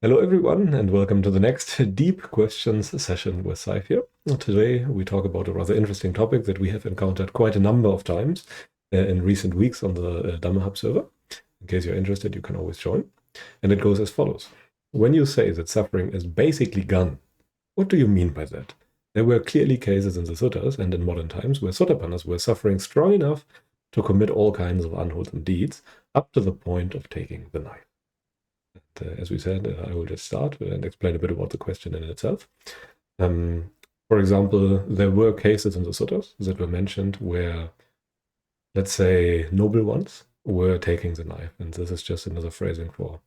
Hello everyone, and welcome to the next Deep Questions session with Saif here. Today we talk about a rather interesting topic that we have encountered quite a number of times in recent weeks on the Dhamma Hub server. In case you're interested, you can always join. And it goes as follows. When you say that suffering is basically gone, what do you mean by that? There were clearly cases in the suttas and in modern times where sotapannas were suffering strong enough to commit all kinds of unwholesome deeds up to the point of taking the knife. As we said, I will just start and explain a bit about the question in itself. For example, there were cases in the suttas that were mentioned where, let's say, noble ones were taking the knife, and this is just another phrasing for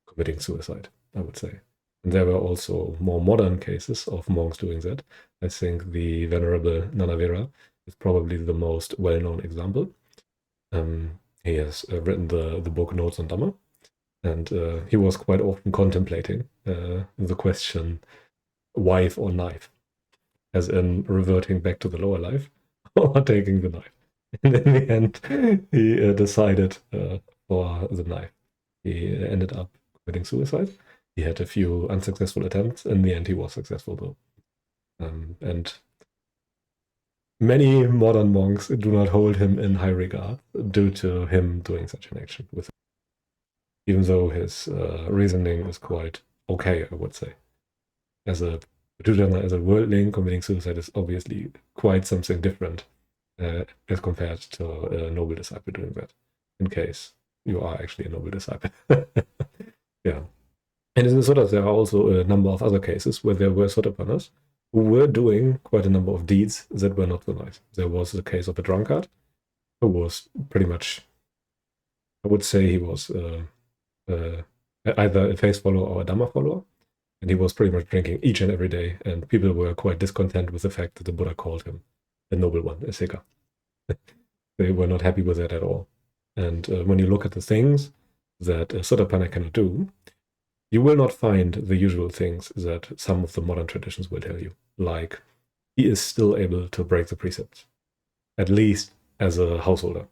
committing suicide, I would say. And there were also more modern cases of monks doing that. I think the Venerable Nanavira is probably the most well-known example. He has written the book Notes on Dhamma, and he was quite often contemplating the question, wife or knife, as in reverting back to the lower life or taking the knife. And in the end, he decided for the knife. He ended up committing suicide. He had a few unsuccessful attempts. In the end, he was successful, though. And many modern monks do not hold him in high regard due to him doing such an action with even though his reasoning is quite okay, I would say. As a worldling, committing suicide is obviously quite something different as compared to a noble disciple doing that, in case you are actually a noble disciple. Yeah. And in the suttas, there are also a number of other cases where there were sotapannas who were doing quite a number of deeds that were not so nice. There was the case of a drunkard who was pretty much, I would say he was either a faith follower or a Dhamma follower. And he was pretty much drinking each and every day. And people were quite discontent with the fact that the Buddha called him a noble one, a Sikha. They were not happy with that at all. And when you look at the things that a Sotapanna cannot do, you will not find the usual things that some of the modern traditions will tell you. Like, he is still able to break the precepts, at least as a householder.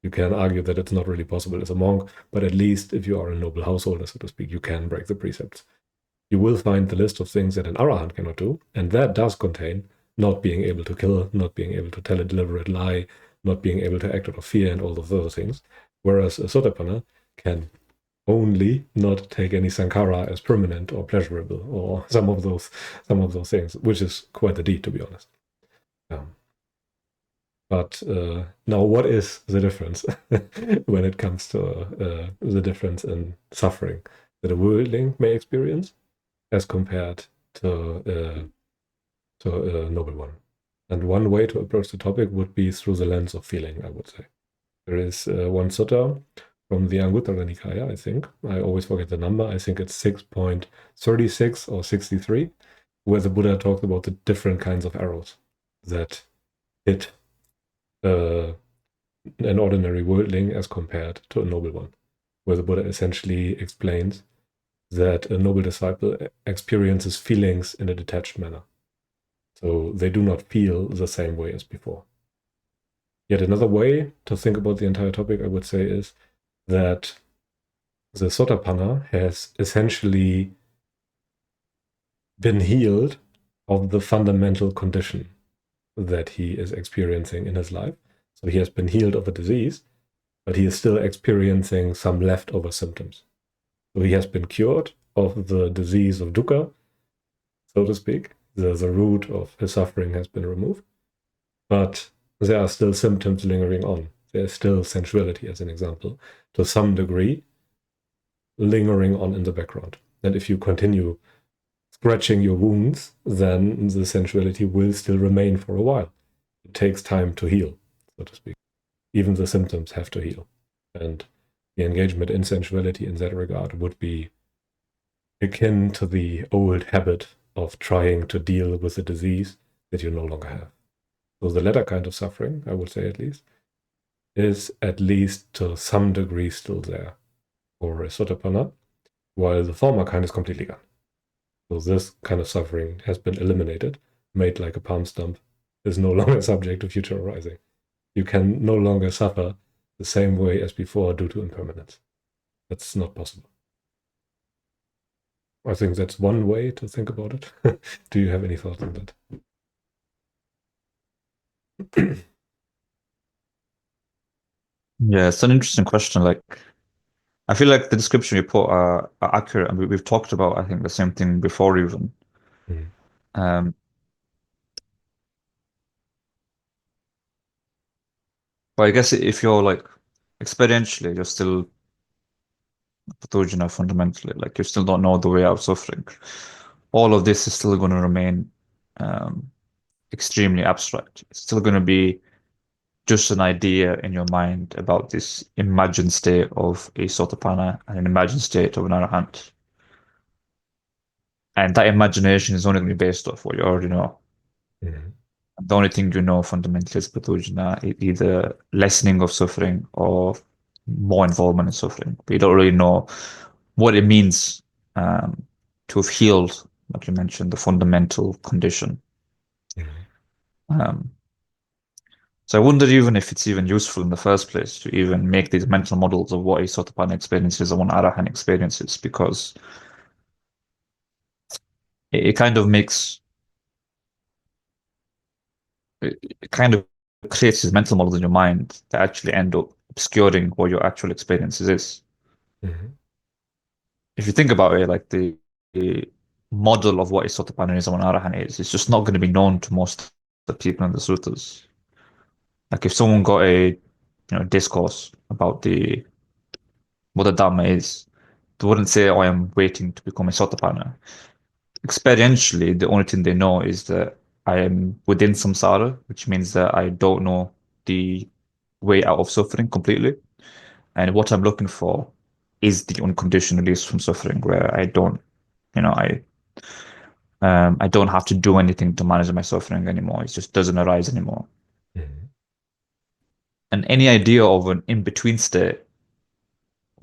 You can argue that it's not really possible as a monk, but at least if you are a noble householder, so to speak, you can break the precepts. You will find the list of things that an arahant cannot do, and that does contain not being able to kill, not being able to tell a deliberate lie, not being able to act out of fear, and all of those things. Whereas a sotapanna can only not take any sankhara as permanent or pleasurable, or some of those things, which is quite the deed, to be honest. But now, what is the difference when it comes to the difference in suffering that a worldling may experience as compared to a noble one? And one way to approach the topic would be through the lens of feeling, I would say. There is one sutta from the Anguttara Nikaya, I think. I always forget the number. I think it's 6.36 or 63, where the Buddha talked about the different kinds of arrows that hit an ordinary worldling as compared to a noble one, where the Buddha essentially explains that a noble disciple experiences feelings in a detached manner. So they do not feel the same way as before. Yet another way to think about the entire topic, I would say, is that the Sotapanna has essentially been healed of the fundamental condition that he is experiencing in his life. So he has been healed of a disease, but he is still experiencing some leftover symptoms. So he has been cured of the disease of dukkha, so to speak. The root of his suffering has been removed, but there are still symptoms lingering on. There is still sensuality, as an example, to some degree, lingering on in the background. And if you continue scratching your wounds, then the sensuality will still remain for a while. It takes time to heal, so to speak. Even the symptoms have to heal. And the engagement in sensuality in that regard would be akin to the old habit of trying to deal with a disease that you no longer have. So the latter kind of suffering, I would say at least, is at least to some degree still there for a sotapanna, while the former kind is completely gone. So this kind of suffering has been eliminated, made like a palm stump, is no longer subject to future arising. You can no longer suffer the same way as before due to impermanence. That's not possible. I think that's one way to think about it. Do you have any thoughts on that? Yeah, it's an interesting question. Like, I feel like the description you put are accurate, and we've talked about, I think, the same thing before even. Mm, Um, but I guess if you're like experientially, you're still pathogena fundamentally. Like, you still don't know the way out of suffering. All of this is still going to remain um, extremely abstract. It's still going to be just an idea in your mind about this imagined state of a Sotapanna and an imagined state of an Arahant. And that imagination is only going to be based off what you already know. mm, The only thing you know fundamentally is pathogena, either lessening of suffering or more involvement in suffering. But you don't really know what it means to have healed, like you mentioned, the fundamental condition. mm, Um, so I wonder even if it's even useful in the first place to even make these mental models of what a Sotapanna experience is and what Arahan experiences, because it kind of makes it kind of creates these mental models in your mind that actually end up obscuring what your actual experiences is. mm, If you think about it, like the model of what is Sotapannaism and Arahant is, it's just not going to be known to most of the people in the suttas. Like if someone got a discourse about the what the Dhamma is, they wouldn't say, "Oh, I am waiting to become a Sotapanna." Experientially, the only thing they know is that I am within samsara, which means that I don't know the way out of suffering completely. And what I'm looking for is the unconditioned release from suffering, where I don't, I don't have to do anything to manage my suffering anymore. It just doesn't arise anymore. mm. And any idea of an in-between state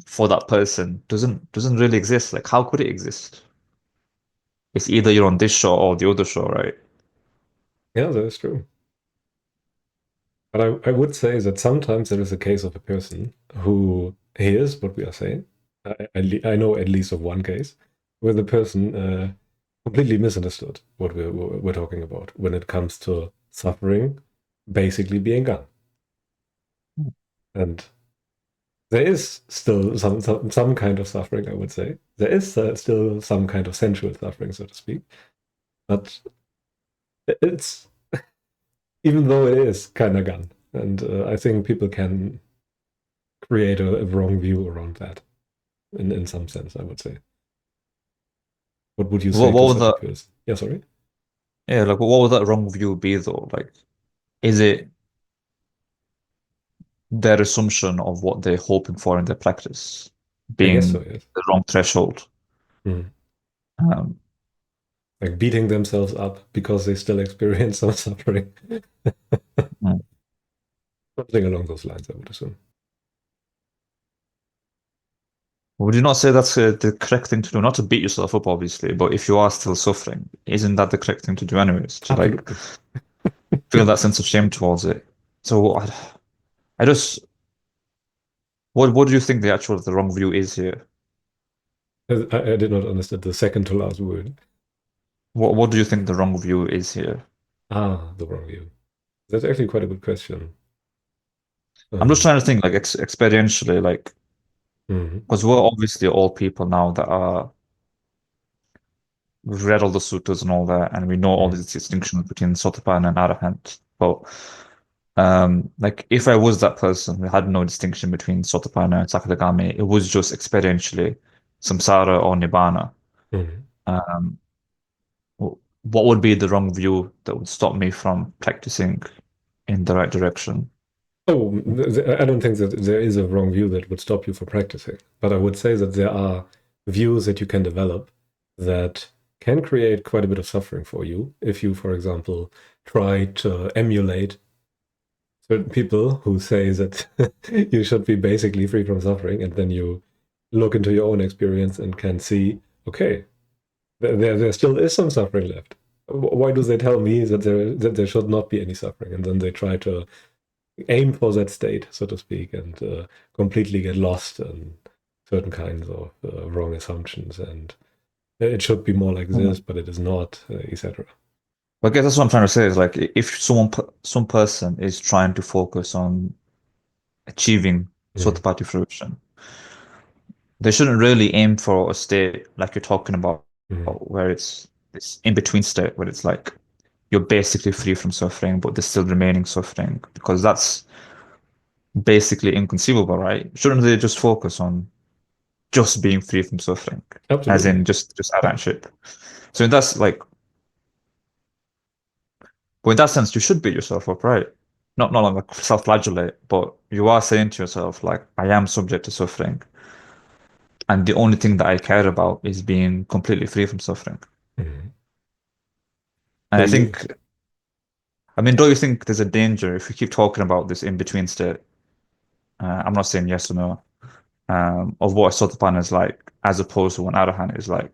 for that person doesn't really exist. Like, how could it exist? It's either you're on this shore or the other shore, right? Yeah, that is true. But I would say that sometimes there is a case of a person who hears what we are saying. I know at least of one case where the person completely misunderstood what we're talking about when it comes to suffering basically being gone. And there is still some kind of suffering, I would say. There is still some kind of sensual suffering, so to speak. But it's, even though it is kind of gone. And I think people can create a wrong view around that in some sense, I would say. What would you say What to would such a that, person? Yeah, sorry. yeah, like what would that wrong view be though? Like, is it their assumption of what they're hoping for in their practice I guess so, being yes. the wrong threshold? Mm. Um, Like beating themselves up because they still experience some suffering. mm. Something along those lines, I would assume. Would you not say that's the correct thing to do? Not to beat yourself up, obviously, but if you are still suffering, isn't that the correct thing to do anyways? To like Absolutely. feel that sense of shame towards it. So I just, what do you think the wrong view is here? I did not understand the second to last word. What do you think the wrong view is here? Ah, the wrong view. That's actually quite a good question. I'm just Um, trying to think like experientially, like mhm, because we're obviously all people now that are we've read all the suttas and all that, and we know all mhm, these distinctions between Sotapanna and Arahant. But like if I was that person who had no distinction between Sotapanna and Sakadagami, it was just experientially samsara or nibbana. mhm. Um, what would be the wrong view that would stop me from practicing in the right direction? Oh, I don't think that there is a wrong view that would stop you from practicing, but I would say that there are views that you can develop that can create quite a bit of suffering for you if you, for example, try to emulate certain people who say that you should be basically free from suffering, and then you look into your own experience and can see, okay, there still is some suffering left. Why do they tell me that there should not be any suffering? And then they try to aim for that state, so to speak, and completely get lost in certain kinds of wrong assumptions. And It should be more like Mm. this, but it is not, etc. But I guess that's what I'm trying to say is like if some person is trying to focus on achieving Mm, Sotapatti fruition, they shouldn't really aim for a state like you're talking about, mm, where it's this in-between state where it's like you're basically free from suffering, but there's still remaining suffering, because that's basically inconceivable, right? Shouldn't they just focus on just being free from suffering, as absolutely. in just Yeah. arahantship? So that's like, well, in that sense, you should beat yourself up, right? Not like self-flagellate, but you are saying to yourself, like, I am subject to suffering, and the only thing that I care about is being completely free from suffering. Mhm. And So I you, think, I mean, don't you think there's a danger if we keep talking about this in-between state? I'm not saying yes or no, of what a Sotapanna is like, as opposed to what an Arahant is like.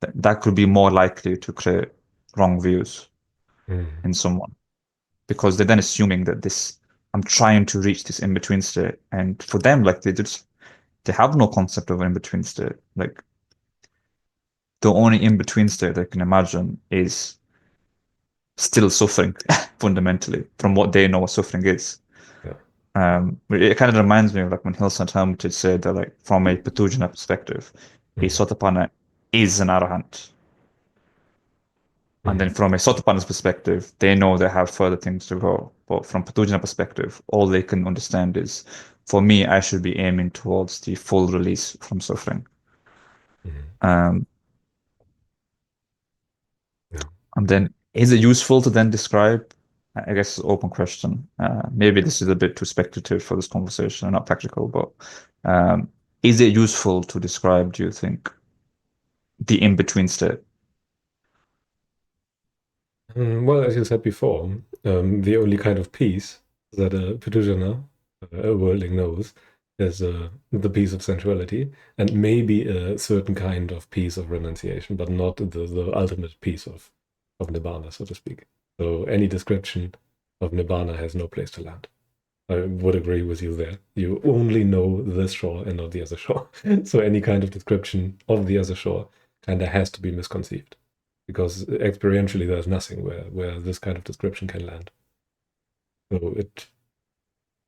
That could be more likely to create wrong views mm, in someone, because they're then assuming that this, I'm trying to reach this in-between state. And for them, like they have no concept of an in-between state. Like the only in-between state they can imagine is still suffering fundamentally from what they know what suffering is. yeah. It kind of reminds me of like when Hilson Hermitage said that like from a Patujana perspective, a Mm, Sotapanna is an Arahant. And then mm, from a Sotapanna's perspective, they know they have further things to go. But from Patujana perspective, all they can understand is, for me, I should be aiming towards the full release from suffering. mm, Um, yeah. and then is it useful to then describe? I guess it's an open question. Maybe this is a bit too speculative for this conversation and not practical, but um, is it useful to describe, do you think, the in-between state? Well, as you said before, the only kind of peace that a Pitushana, a worldling, knows is the peace of sensuality, and maybe a certain kind of peace of renunciation, but not the ultimate peace of Nibbana, so to speak. So any description of Nibbana has no place to land. I would agree with you there. You only know this shore and not the other shore. So any kind of description of the other shore kind of has to be misconceived, because experientially there's nothing where this kind of description can land. So it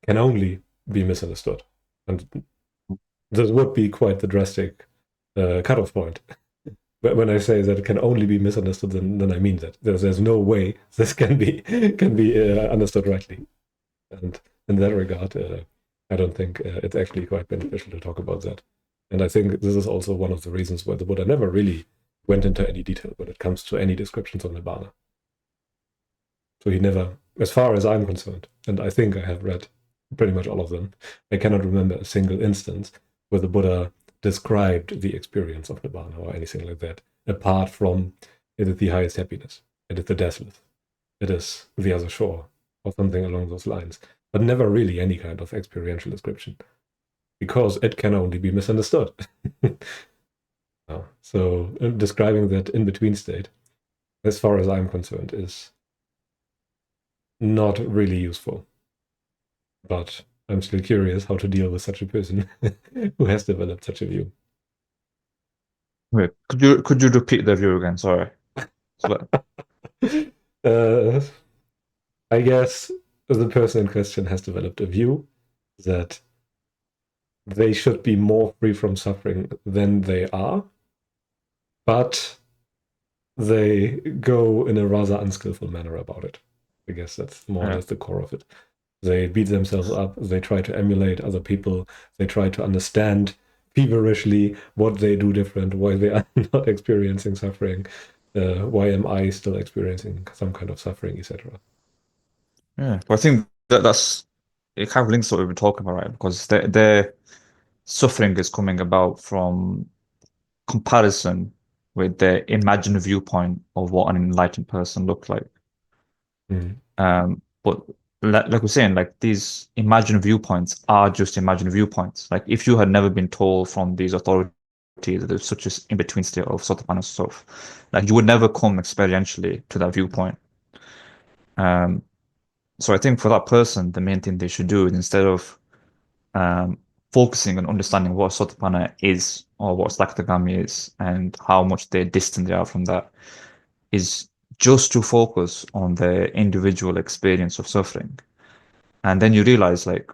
can only be misunderstood. And this would be quite the drastic cutoff point. But when I say that it can only be misunderstood, then I mean that. There's no way this can be understood rightly. And in that regard, I don't think it's actually quite beneficial to talk about that. And I think this is also one of the reasons why the Buddha never really went into any detail when it comes to any descriptions of Nibbana. So he never, as far as I'm concerned, and I think I have read pretty much all of them, I cannot remember a single instance where the Buddha described the experience of Nibbana or anything like that, apart from it is the highest happiness, it is the deathless, it is the other shore, or something along those lines, but never really any kind of experiential description, because it can only be misunderstood. So describing that in-between state, as far as I'm concerned, is not really useful. But I'm still curious how to deal with such a person who has developed such a view. Wait, could you repeat the view again? Sorry. So, uh, I guess the person in question has developed a view that they should be more free from suffering than they are, but they go in a rather unskillful manner about it. I guess that's more or yeah. less the core of it. They beat themselves up, they try to emulate other people, they try to understand feverishly what they do different, why they are not experiencing suffering, why am I still experiencing some kind of suffering, etc. Yeah. But I think that's it kind of links to what we've been talking about, right? Because their suffering is coming about from comparison with their imagined viewpoint of what an enlightened person looks like. Mm, But like we're saying, like these imagined viewpoints are just imagined viewpoints. Like if you had never been told from these authorities that there's such a in-between state of Sotapanna stuff, like you would never come experientially to that viewpoint. So I think for that person, the main thing they should do is, instead of um, focusing on understanding what Sotapanna is or what Sakatagami is and how much they're distant they are from that is just to focus on the individual experience of suffering. And then you realize like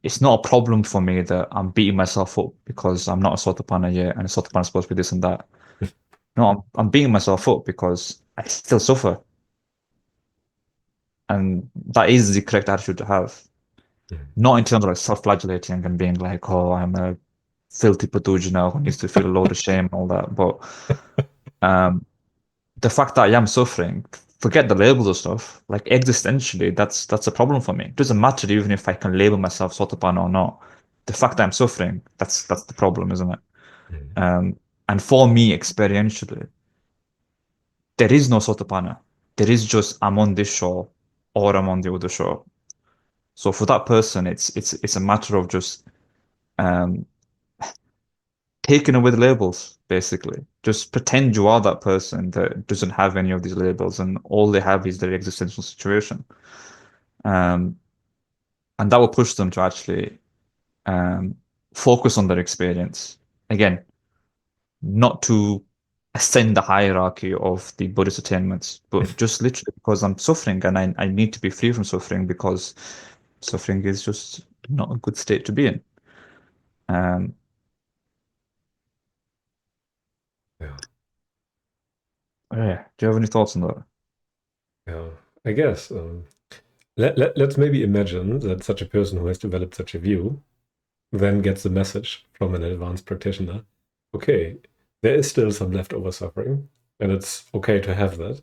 it's not a problem for me that I'm beating myself up because I'm not a Sotapanna yet and a Sotapanna is supposed to be this and that. No, I'm beating myself up because I still suffer. And that is the correct attitude to have. Mhm. Not in terms of like self-flagellating and being like, oh, I'm a filthy pathogena who needs to feel a load of shame and all that. But um, the fact that I am suffering, forget the labels of stuff. Like existentially, that's a problem for me. It doesn't matter even if I can label myself Sotapanna or not. The fact that I'm suffering, that's the problem, isn't it? Mhm. Um, and for me, experientially, there is no Sotapanna. There is just I'm on this shore or I'm on the other shore. So for that person, it's a matter of just um, taking away the labels, basically. Just pretend you are that person that doesn't have any of these labels, and all they have is their existential situation. Um, and that will push them to actually um, focus on their experience. Again, not to ascend the hierarchy of the Buddhist attainments, but just literally because I'm suffering and I need to be free from suffering because suffering is just not a good state to be in. Um, Yeah. yeah. Do you have any thoughts on that? Yeah. I guess. Let's maybe imagine that such a person who has developed such a view then gets the message from an advanced practitioner. Okay, there is still some leftover suffering, and it's okay to have that.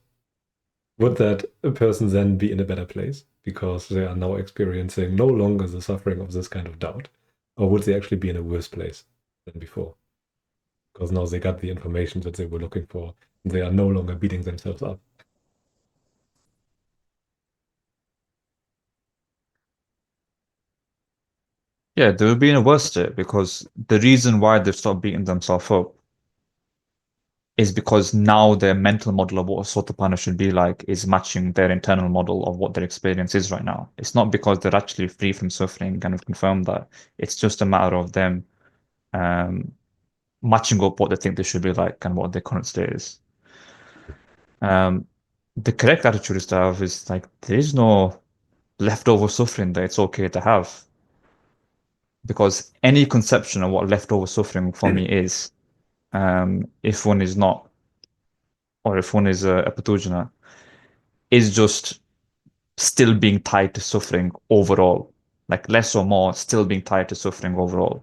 Would that person then be in a better place because they are now experiencing no longer the suffering of this kind of doubt? Or would they actually be in a worse place than before? Because now they got the information that they were looking for, and they are no longer beating themselves up. Yeah, they would be in a worse state because the reason why they've stopped beating themselves up is because now their mental model of what a Sotapanna should be like is matching their internal model of what their experience is right now. It's not because they're actually free from suffering and have confirmed that. It's just a matter of them um, matching up what they think they should be like and what their current state is. Um, the correct attitude is to have is like there is no leftover suffering that it's okay to have because any conception of what leftover suffering for me is, if one is not, or if one is a pathogena, is just still being tied to suffering overall, like less or more, still being tied to suffering overall.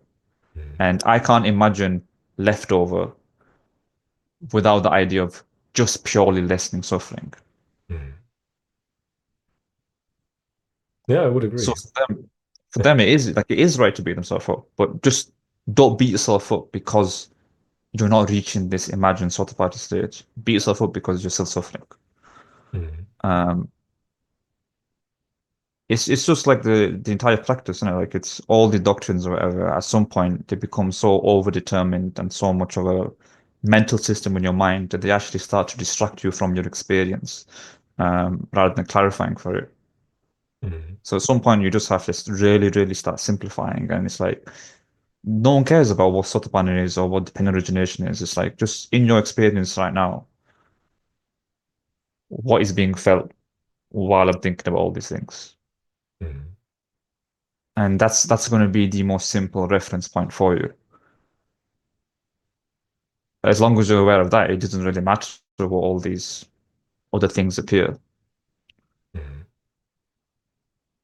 Mhm. And I can't imagine leftover without the idea of just purely lessening suffering. Mhm. Yeah, I would So agree. for them, it is like it is right to beat themselves up, but just don't beat yourself up because you're not reaching this imagined sort of party stage. Beat yourself up because you're still suffering. Mhm. Um, it's just like the entire practice, you know, like it's all the doctrines or whatever. At some point, they become so overdetermined and so much of a mental system in your mind that they actually start to distract you from your experience, rather than clarifying for it. Mhm. So at some point, you just have to really, really start simplifying, and it's like no one cares about what Sotapanna is or what dependent origination is. It's like just in your experience right now, what is being felt while I'm thinking about all these things. Mhm. And that's going to be the most simple reference point for you. As long as you're aware of that, it doesn't really matter what all these other things appear. Mhm.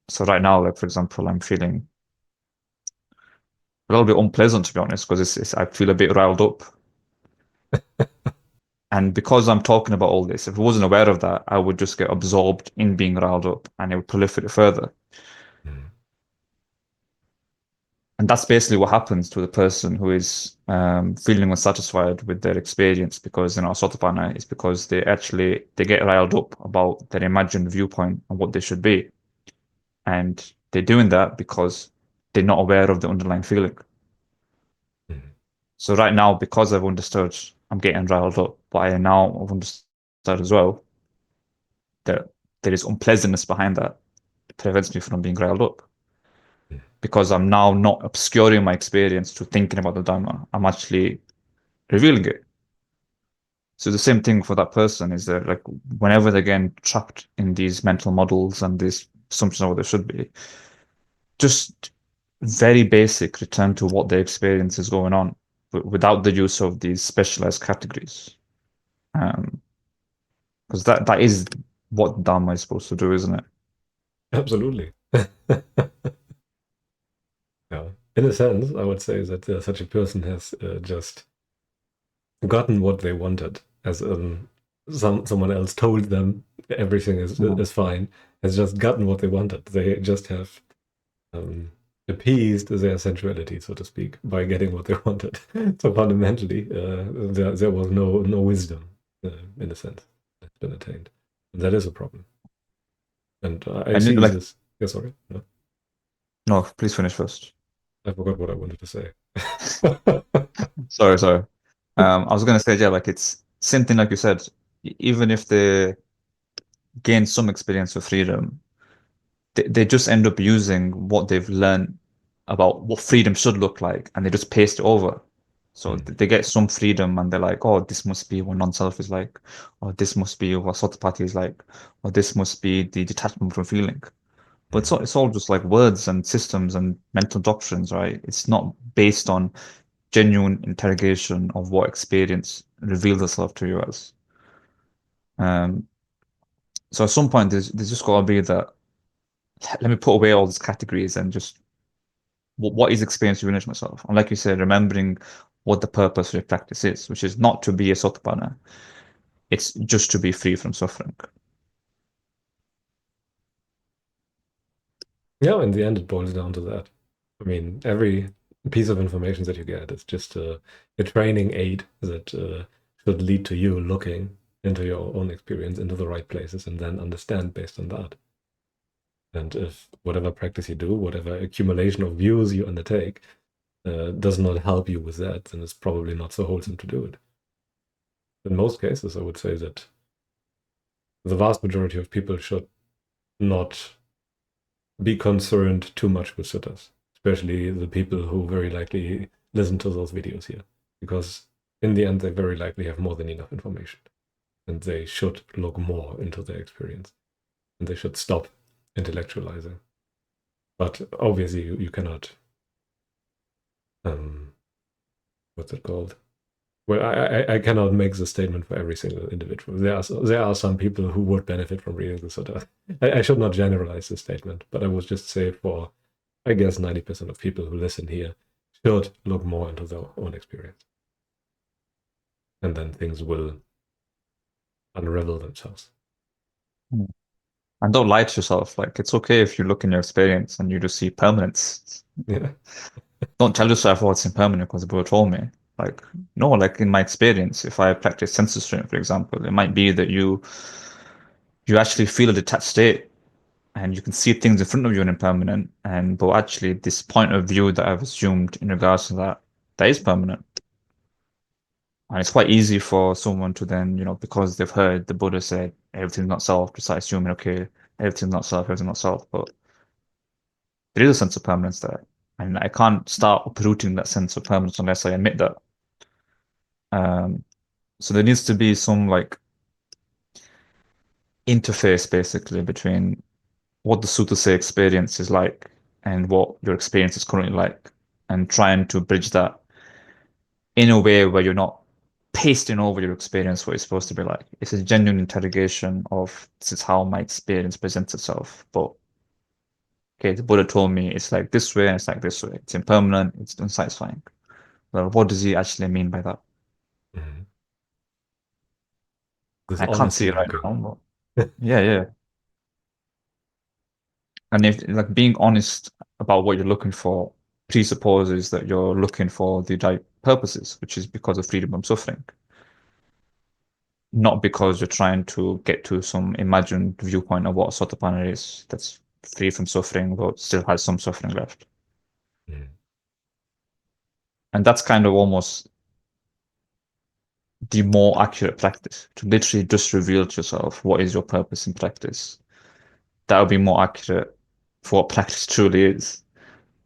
So right now, like for example, I'm feeling a little bit unpleasant to be honest, because I feel a bit riled up. And because I'm talking about all this, if I wasn't aware of that, I would just get absorbed in being riled up and it would proliferate further. Mhm. And that's basically what happens to the person who is feeling unsatisfied with their experience because Sotapanna is because they get riled up about their imagined viewpoint and what they should be. And they're doing that because they're not aware of the underlying feeling. Mhm. So right now, because I've understood I'm getting riled up, but I now have understood as well that there is unpleasantness behind that. It prevents me from being riled up. because I'm now not obscuring my experience to thinking about the Dhamma. I'm actually revealing it. So the same thing for that person is that like whenever they're getting trapped in these mental models and these assumptions of what they should be, just very basic return to what their experience is going on without the use of these specialized categories. Because that is what Dhamma is supposed to do, isn't it? Absolutely. Yeah. In a sense, I would say that such a person has just gotten what they wanted, as someone else told them everything is fine, has just gotten what they wanted. They just have um, appeased their sensuality, so to speak, by getting what they wanted. So fundamentally, there was no wisdom, in a sense, that's been attained. And that is a problem. And I And see like, this. Yeah, sorry. No, no, please finish first. I forgot what I wanted to say. Sorry, sorry. I was gonna say, yeah, like it's same thing like you said. Even if they gain some experience of freedom, they just end up using what they've learned about what freedom should look like, and they just paste it over. So Mm. they get some freedom, and they're like, "Oh, this must be what non-self is like, or this must be what Satipatthi is like, or this must be the detachment from feeling." But Mm. it's all just like words and systems and mental doctrines, right? It's not based on genuine interrogation of what experience reveals itself to you as. Um, so at some point, there's just got to be that. Let me put away all these categories and just what is experience revealing to myself. And like you said, remembering what the purpose of your practice is, which is not to be a sotapanna. It's just to be free from suffering. Yeah, in the end, it boils down to that. I mean, every piece of information that you get is just a training aid that should lead to you looking into your own experience, into the right places, and then understand based on that. And if whatever practice you do, whatever accumulation of views you undertake, does not help you with that, then it's probably not so wholesome to do it. In most cases, I would say that the vast majority of people should not be concerned too much with suttas, especially the people who very likely listen to those videos here, because in the end, they very likely have more than enough information, and they should look more into their experience, and they should stop intellectualizing. But obviously, you cannot. What's it called? Well, I cannot make the statement for every single individual. There are some people who would benefit from reading the sutta. I should not generalize this statement, but I would just say for, I guess, 90% of people who listen here should look more into their own experience. And then things will unravel themselves. And don't lie to yourself. Like it's okay if you look in your experience and you just see permanence. Yeah. Don't tell yourself, oh, it's impermanent because the Buddha told me. Like, no, like in my experience, if I practice sense restraint, for example, it might be that you actually feel a detached state and you can see things in front of you and impermanent. And but actually this point of view that I've assumed in regards to that, that is permanent. And it's quite easy for someone to then, because they've heard the Buddha say everything's not self, to start assuming, okay, everything's not self, everything's not self. But there is a sense of permanence there. And I can't start uprooting that sense of permanence unless I admit that. Um, so there needs to be some like interface basically between what the Sutta say experience is like and what your experience is currently like, and trying to bridge that in a way where you're not pasting over your experience what it's supposed to be like. It's a genuine interrogation of this is how my experience presents itself. But okay, the Buddha told me it's like this way and it's like this way. It's impermanent, it's unsatisfying. Well, what does he actually mean by that? Mm-hmm. This I can't see honesty it right looking. now, but yeah, yeah. And if like being honest about what you're looking for presupposes that you're looking for the right purposes, which is because of freedom from suffering, not because you're trying to get to some imagined viewpoint of what a sotapanna is that's free from suffering but still has some suffering left. Mm. And that's kind of almost the more accurate practice to literally just reveal to yourself what is your purpose in practice. That would be more accurate for what practice truly is.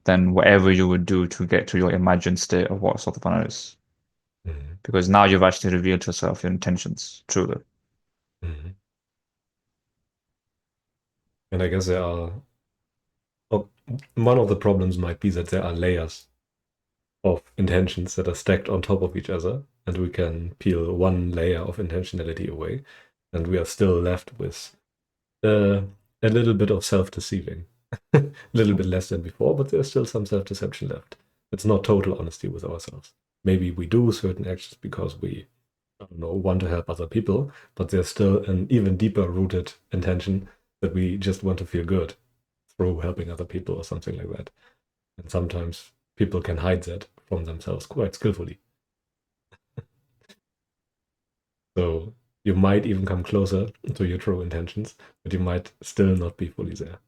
than whatever you would do to get to your imagined state of what Sotapanna is. Mhm. Because now you've actually revealed to yourself your intentions, truly. Mhm. And I guess there are, oh, one of the problems might be that there are layers of intentions that are stacked on top of each other, and we can peel one layer of intentionality away, and we are still left with uh, a little bit of self-deceiving. A little bit less than before, but there's still some self-deception left. It's not total honesty with ourselves. Maybe we do certain actions because we, I don't know, want to help other people, but there's still an even deeper rooted intention that we just want to feel good through helping other people or something like that. And sometimes people can hide that from themselves quite skillfully. So you might even come closer to your true intentions, but you might still not be fully there.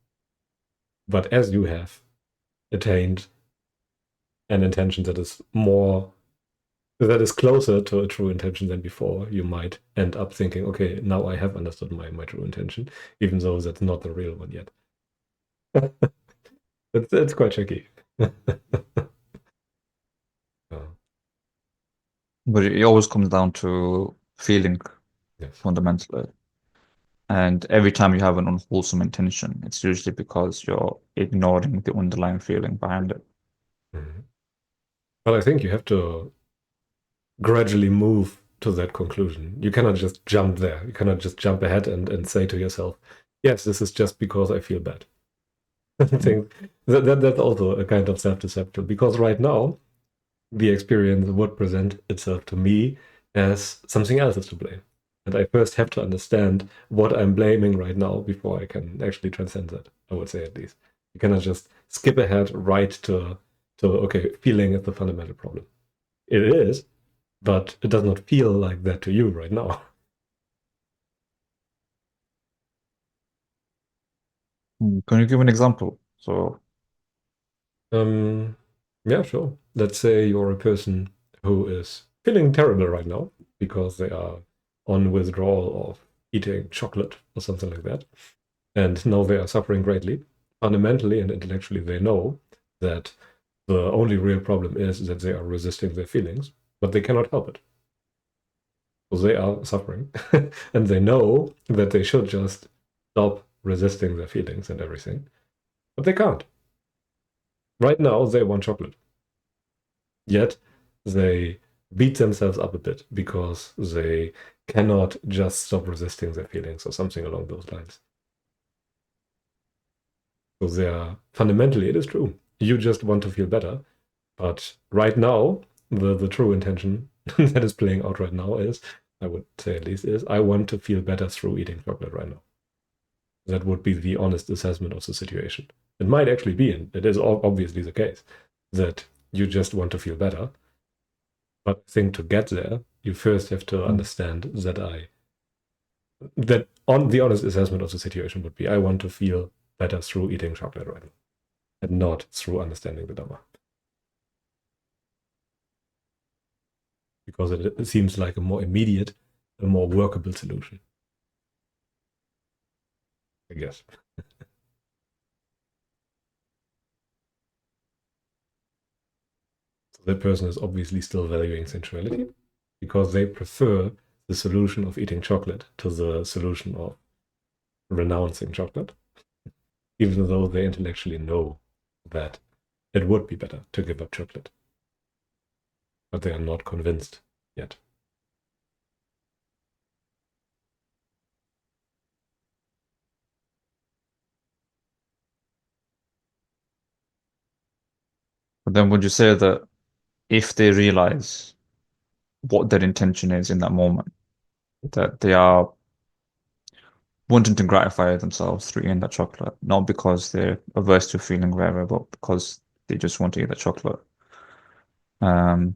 But as you have attained an intention that is closer to a true intention than before, you might end up thinking, okay, now I have understood my true intention, even though that's not the real one yet. It's quite tricky. But it always comes down to feeling Yes. fundamentally. And every time you have an unwholesome intention, it's usually because you're ignoring the underlying feeling behind it. Mhm. But I think you have to gradually move to that conclusion. You cannot just jump there. You cannot just jump ahead and say to yourself, yes, this is just because I feel bad. I think that's also a kind of self-deception, because right now the experience would present itself to me as something else is to blame. And I first have to understand what I'm blaming right now before I can actually transcend that, I would say, at least. You cannot just skip ahead right to okay, feeling is the fundamental problem. It is, but it does not feel like that to you right now. Can you give an example? So, Um, yeah, sure. Let's say you're a person who is feeling terrible right now because they are on withdrawal of eating chocolate or something like that. And now they are suffering greatly. Fundamentally and intellectually, they know that the only real problem is that they are resisting their feelings, but they cannot help it. So they are suffering. And they know that they should just stop resisting their feelings and everything, but they can't. Right now, they want chocolate. Yet they beat themselves up a bit because they cannot just stop resisting their feelings or something along those lines. So they are fundamentally, it is true. You just want to feel better. But right now, the true intention that is playing out right now is, I would say at least, is I want to feel better through eating chocolate right now. That would be the honest assessment of the situation. It might actually be, and it is obviously the case, that you just want to feel better. But I think to get there, you first have to understand that on the honest assessment of the situation would be, I want to feel better through eating chocolate right now, and not through understanding the Dhamma. Because it seems like a more immediate, a more workable solution, I guess. So that person is obviously still valuing sensuality because they prefer the solution of eating chocolate to the solution of renouncing chocolate, even though they intellectually know that it would be better to give up chocolate. But they are not convinced yet. but then would you say that if they realize what their intention is in that moment, that they are wanting to gratify themselves through eating that chocolate, not because they're averse to feeling whatever, but because they just want to eat that chocolate. Um,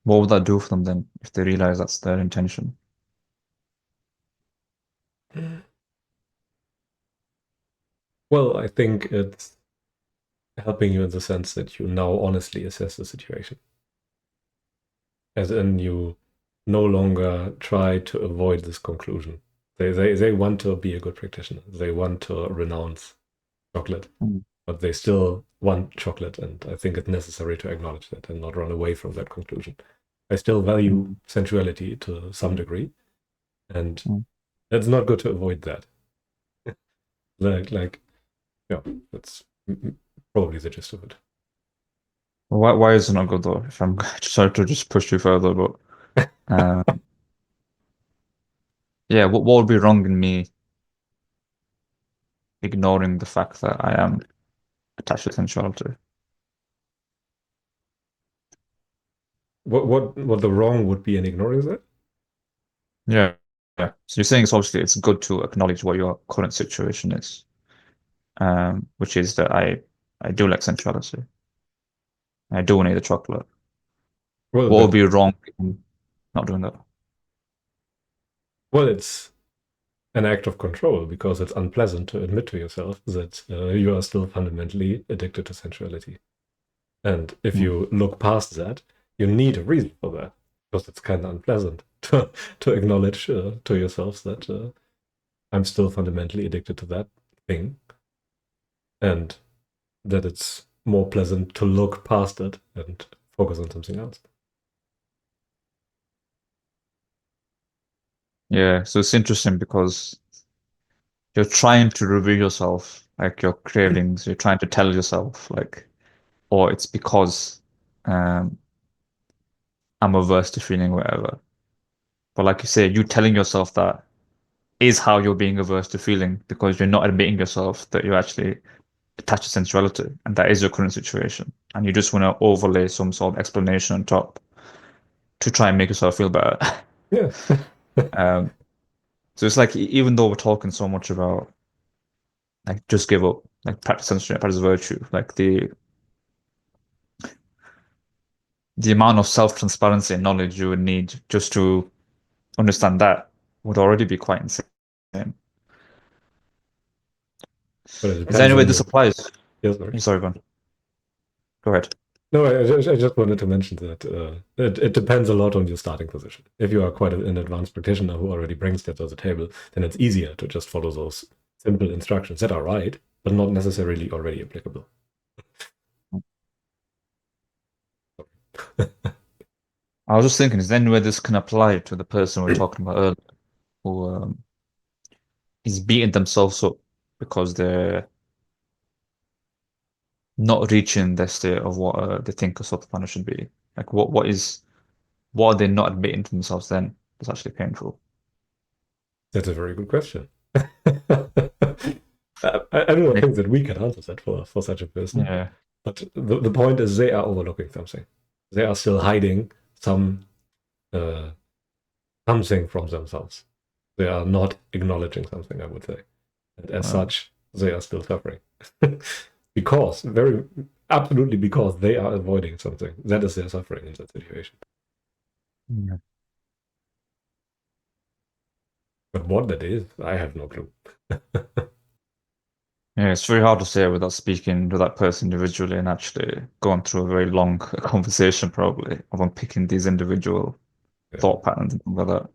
what would that do for them then if they realize that's their intention? Well, I think it's helping you in the sense that you now honestly assess the situation. As in, you no longer try to avoid this conclusion. They want to be a good practitioner. They want to renounce chocolate. Mm. but they still want chocolate, and I think it's necessary to acknowledge that and not run away from that conclusion. I still value Mm. sensuality to some degree, and Mm. it's not good to avoid that. Like, yeah, that's probably the gist of it. Why is it not good though? If I'm sorry to just push you further, but um, yeah, what would be wrong in me ignoring the fact that I am attached to sensuality? What the wrong would be in ignoring that? Yeah, yeah. So you're saying it's obviously it's good to acknowledge what your current situation is, which is that I do like sensuality. I do need the chocolate. Well, What would but be wrong in not doing that? well, it's an act of control because it's unpleasant to admit to yourself that you are still fundamentally addicted to sensuality. And if Mm. you look past that, you need a reason for that because it's kind of unpleasant to acknowledge to yourself that I'm still fundamentally addicted to that thing, and that it's more pleasant to look past it and focus on something else. Yeah, so it's interesting because you're trying to reveal yourself, like your cravings. You're trying to tell yourself, like, or it's because um, I'm averse to feeling whatever. But like you say, you telling yourself that is how you're being averse to feeling because you're not admitting yourself that you're actually attached to sensuality and that is your current situation. And you just want to overlay some sort of explanation on top to try and make yourself feel better. Yeah. Um, so it's like even though we're talking so much about like just give up, like practice sensory, practice virtue, like the amount of self-transparency and knowledge you would need just to understand that would already be quite insane. But it Is there depends any way on this your. applies? Yes, sorry. Sorry, Van. Go ahead. No, I just wanted to mention that it depends a lot on your starting position. If you are quite an advanced practitioner who already brings that to the table, then it's easier to just follow those simple instructions that are right, but not necessarily already applicable. I was just thinking, is there any way this can apply to the person we were talking about earlier who is beating themselves up because they're not reaching the state of what they think a sotapanna should be? Like, what are they not admitting to themselves then that's actually painful? That's a very good question. I don't Like, think that we can answer that for such a person. yeah. But the point is, they are overlooking something. They are still hiding uh, something from themselves. They are not acknowledging something, I would say. And as Well, such, they are still suffering. Because, absolutely because they are avoiding something. That is their suffering in that situation. yeah. But what that is, I have no clue. Yeah, it's very hard to say without speaking to that person individually and actually going through a very long conversation, probably, of unpicking these individual Yeah. thought patterns and things like that.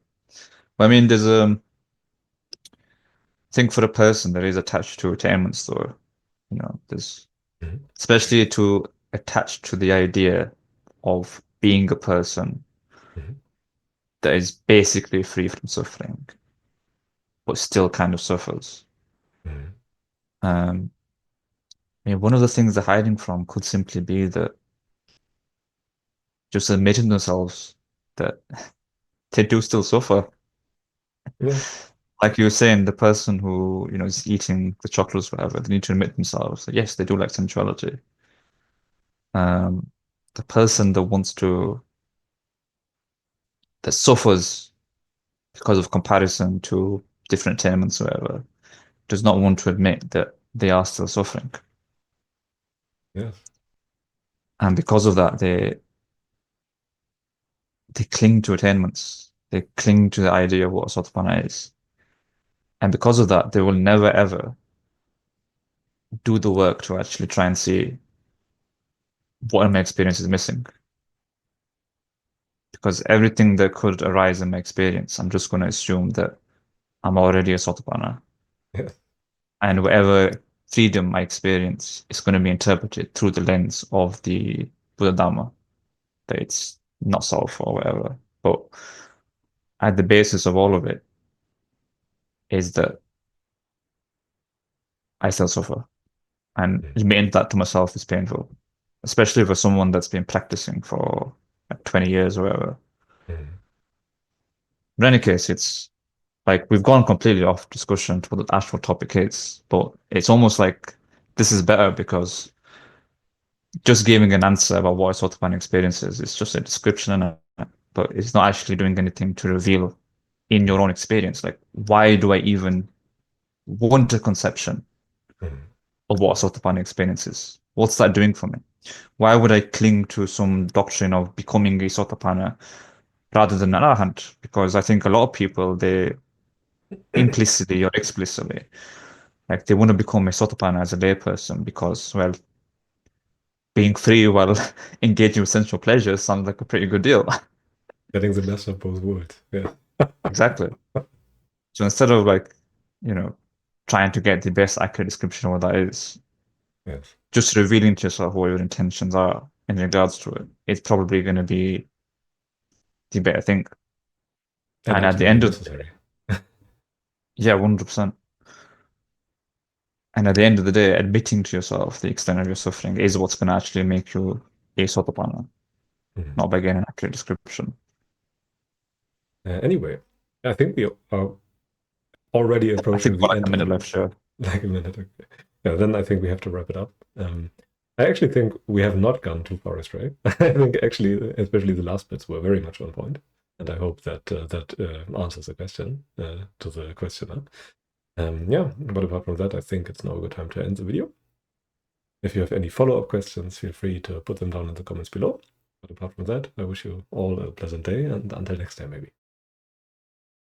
But I mean, there's a thing for a person that is attached to attainment store. There's Mhm. especially to attach to the idea of being a person Mhm. that is basically free from suffering, but still kind of suffers. Mhm. Um, I mean, one of the things they're hiding from could simply be that just admitting themselves that they do still suffer. Yeah. Like you were saying, the person who, is eating the chocolates, whatever, they need to admit themselves that yes, they do like sensuality. Um, the person that suffers because of comparison to different attainments, or whatever, does not want to admit that they are still suffering. Yes. And because of that, they cling to attainments. They cling to the idea of what Satipana is. And because of that, they will never ever do the work to actually try and see what in my experience is missing. Because everything that could arise in my experience, I'm just going to assume that I'm already a Satipana. Yes. And whatever freedom I experience is going to be interpreted through the lens of the Buddha Dhamma, that it's not self or whatever. But at the basis of all of it is that I still suffer. And Mm. admitting that to myself is painful, especially for someone that's been practicing for like 20 years or whatever. Mm. In any case, it's like we've gone completely off discussion to what the actual topic is, but it's almost like this is better because just giving an answer about what a sort of an experience is just a description, but it's not actually doing anything to reveal in your Mm. own experience. Like, why do I even want a conception Mm. of what a sort of an experience is? What's that doing for me? Why would I cling to some doctrine of becoming a Sotapanna rather than an Arahant? Because I think a lot of people, they implicitly or explicitly, like they want to become a Sotapanna as a layperson because, well, being free while engaging with sensual pleasures sounds like a pretty good deal. Getting the best of both worlds. Yeah. Exactly. So instead of like, you know, trying to get the best accurate description of what that is, Yes. just revealing to yourself what your intentions are in regards to it, it's probably going to be the better thing. And And at the absolutely end of the day, necessary. yeah, 100%. And at the end of the day, admitting to yourself the extent of your suffering is what's going to actually make you a Sotapanna, Mm. not by getting an accurate description. Anyway, I think we are already I think approaching we've got the like a end of minute left, sure. like a minute. Okay. Yeah, then I think we have to wrap it up. I actually think we have not gone too far astray. I think actually, especially the last bits were very much on point, and I hope that that answers the question to the questioner. Yeah, but apart from that, I think it's now a good time to end the video. If you have any follow-up questions, feel free to put them down in the comments below. But apart from that, I wish you all a pleasant day, and until next time, maybe.